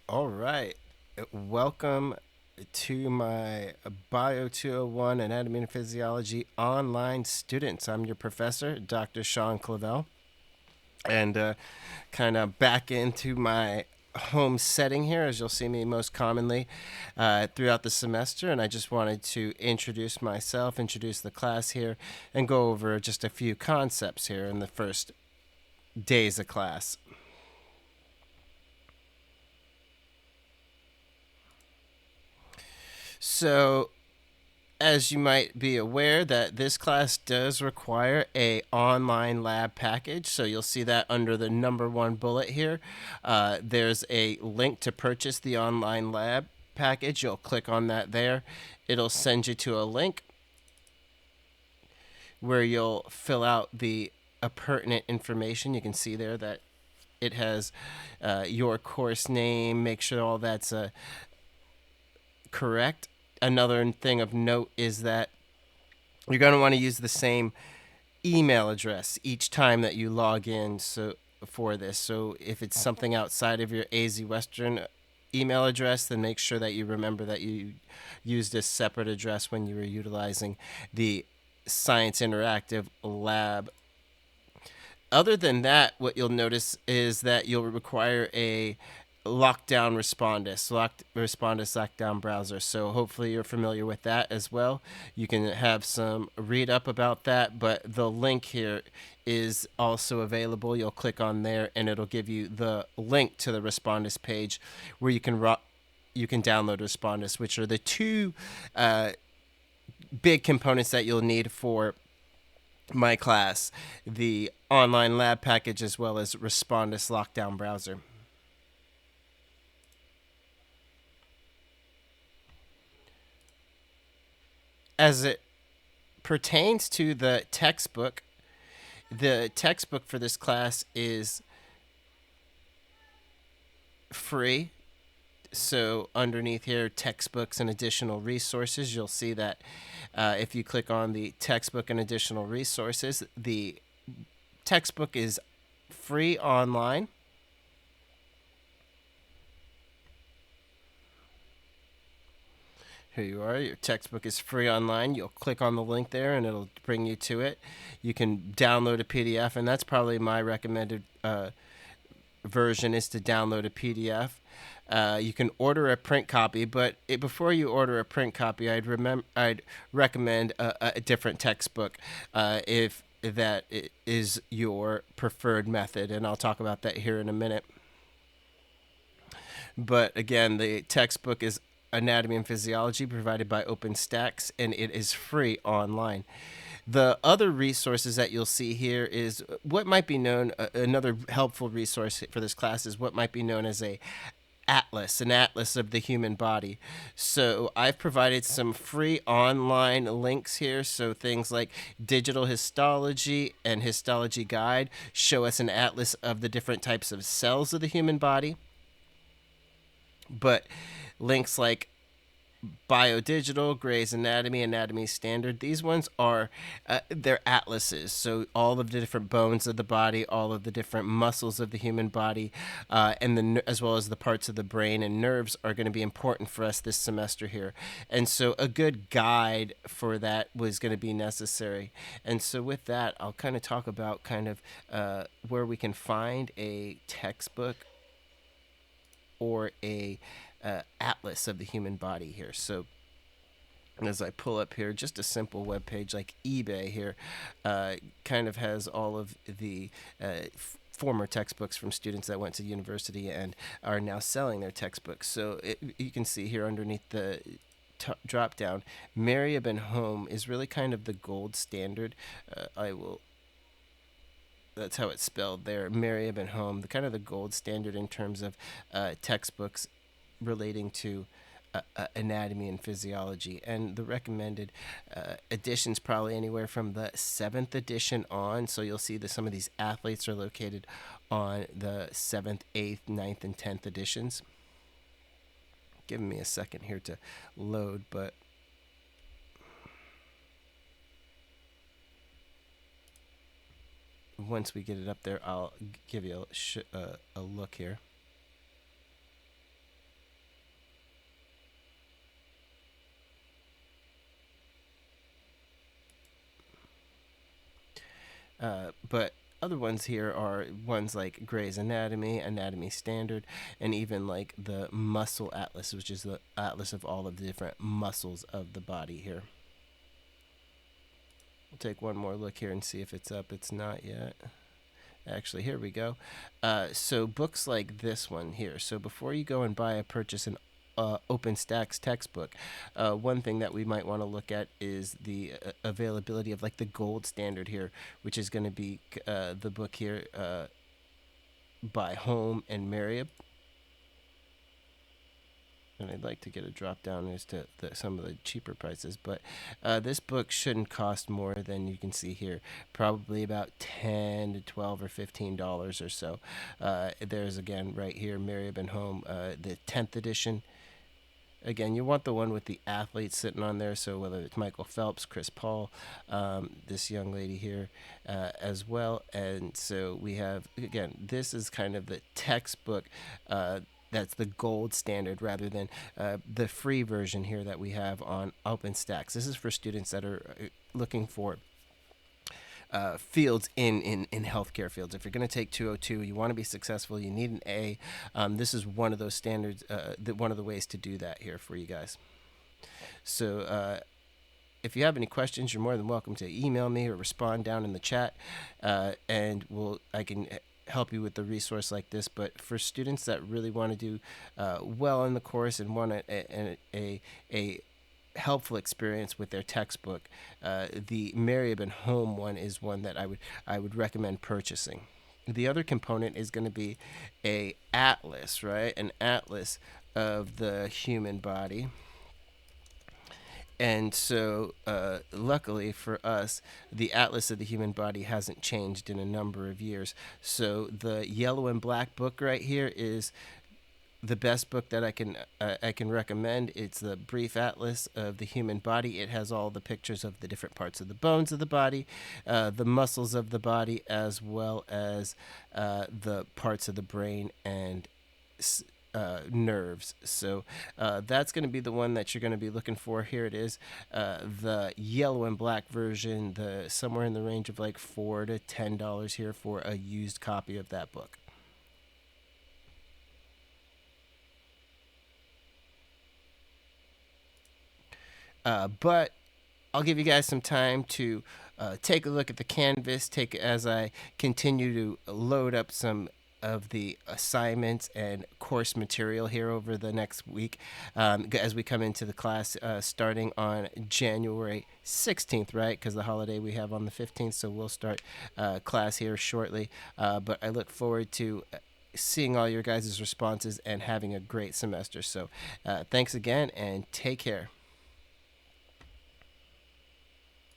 All right. Welcome to my Bio 201 Anatomy and Physiology online students. I'm your professor, Dr. Sean Clavel, and kind of back into my home setting here, as you'll see me most commonly throughout the semester. And I just wanted to introduce myself, introduce the class here, and go over just a few concepts here in the first days of class. So, as you might be aware, that this class does require a online lab package, so you'll see that under the number one bullet here. There's a link to purchase the online lab package. You'll click on that there. It'll send you to a link where you'll fill out the pertinent information. You can see there that it has your course name. Make sure all that's correct. Another thing of note is that you're going to want to use the same email address each time that you log in for this. So if it's something outside of your AZ Western email address, then make sure that you remember that you used a separate address when you were utilizing the Science Interactive Lab. Other than that, what you'll notice is that you'll require a respondus lockdown browser. So hopefully you're familiar with that as well. You can have some read up about that, but the link here is also available. You'll click on there and it'll give you the link to the respondus page where you can download respondus, which are the two big components that you'll need for my class: the online lab package as well as respondus lockdown browser. As it pertains to the textbook for this class is free. So underneath here, textbooks and additional resources, you'll see that if you click on the textbook and additional resources, the textbook is free online. Here you are. Your textbook is free online. You'll click on the link there and it'll bring you to it. You can download a PDF, and that's probably my recommended version, is to download a PDF. You can order a print copy, but before you order a print copy, I'd recommend a different textbook if that is your preferred method, and I'll talk about that here in a minute. But again, the textbook is Anatomy and Physiology, provided by OpenStax, and it is free online. The other resources that you'll see here is what might be known, another helpful resource for this class is what might be known as an atlas of the human body. So I've provided some free online links here. So things like Digital Histology and Histology Guide show us an atlas of the different types of cells of the human body. But links like Biodigital, Gray's Anatomy, Anatomy Standard. These ones are they're atlases. So all of the different bones of the body, all of the different muscles of the human body, as well as the parts of the brain and nerves are going to be important for us this semester here. And so a good guide for that was going to be necessary. And so with that, I'll kind of talk about where we can find a textbook or a atlas of the human body here. So as I pull up here, just a simple web page like eBay here kind of has all of the former textbooks from students that went to university and are now selling their textbooks. So you can see here underneath the drop down, Mary Ibn Home is really kind of the gold standard. I will That's how it's spelled there. Mary Ibn Home, the kind of the gold standard in terms of textbooks relating to anatomy and physiology. And the recommended editions probably anywhere from the 7th edition on. So you'll see that some of these athletes are located on the 7th, 8th, 9th, and 10th editions. Giving me a second here to load, but once we get it up there, I'll give you a look here. But other ones here are ones like Gray's Anatomy, Anatomy Standard, and even like the Muscle Atlas, which is the atlas of all of the different muscles of the body here. We'll take one more look here and see if it's up. It's not yet. Actually, here we go. So books like this one here. So before you go and purchase an OpenStax textbook, one thing that we might want to look at is the availability of like the gold standard here, which is going to be the book here by Home and Merriam. And I'd like to get a drop down as to some of the cheaper prices, but this book shouldn't cost more than you can see here, probably about $10 to $12 or $15 or so. There's again right here, Merriam and Home, the 10th edition. Again, you want the one with the athletes sitting on there, so whether it's Michael Phelps, Chris Paul, this young lady here as well. And so we have, again, this is kind of the textbook that's the gold standard rather than the free version here that we have on OpenStax. This is for students that are looking for fields in healthcare fields. If you're going to take 202, you want to be successful, you need an A. This is one of those standards, one of the ways to do that here for you guys. So if you have any questions, you're more than welcome to email me or respond down in the chat, and I can help you with the resource like this. But for students that really want to do well in the course and want a helpful experience with their textbook, the Merriam and Home one is one that I would recommend purchasing. The other component is going to be a atlas, right? An atlas of the human body. And so, luckily for us, the Atlas of the Human Body hasn't changed in a number of years. So the yellow and black book right here is the best book that I can recommend. It's the Brief Atlas of the Human Body. It has all the pictures of the different parts of the bones of the body, the muscles of the body, as well as the parts of the brain and nerves. So that's going to be the one that you're going to be looking for. Here it is, the yellow and black version, the somewhere in the range of like $4 to $10 here for a used copy of that book. But I'll give you guys some time to take a look at the canvas, as I continue to load up some of the assignments and course material here over the next week, as we come into the class starting on January 16th, right? Because the holiday we have on the 15th, so we'll start class here shortly. But I look forward to seeing all your guys' responses and having a great semester. So thanks again and take care.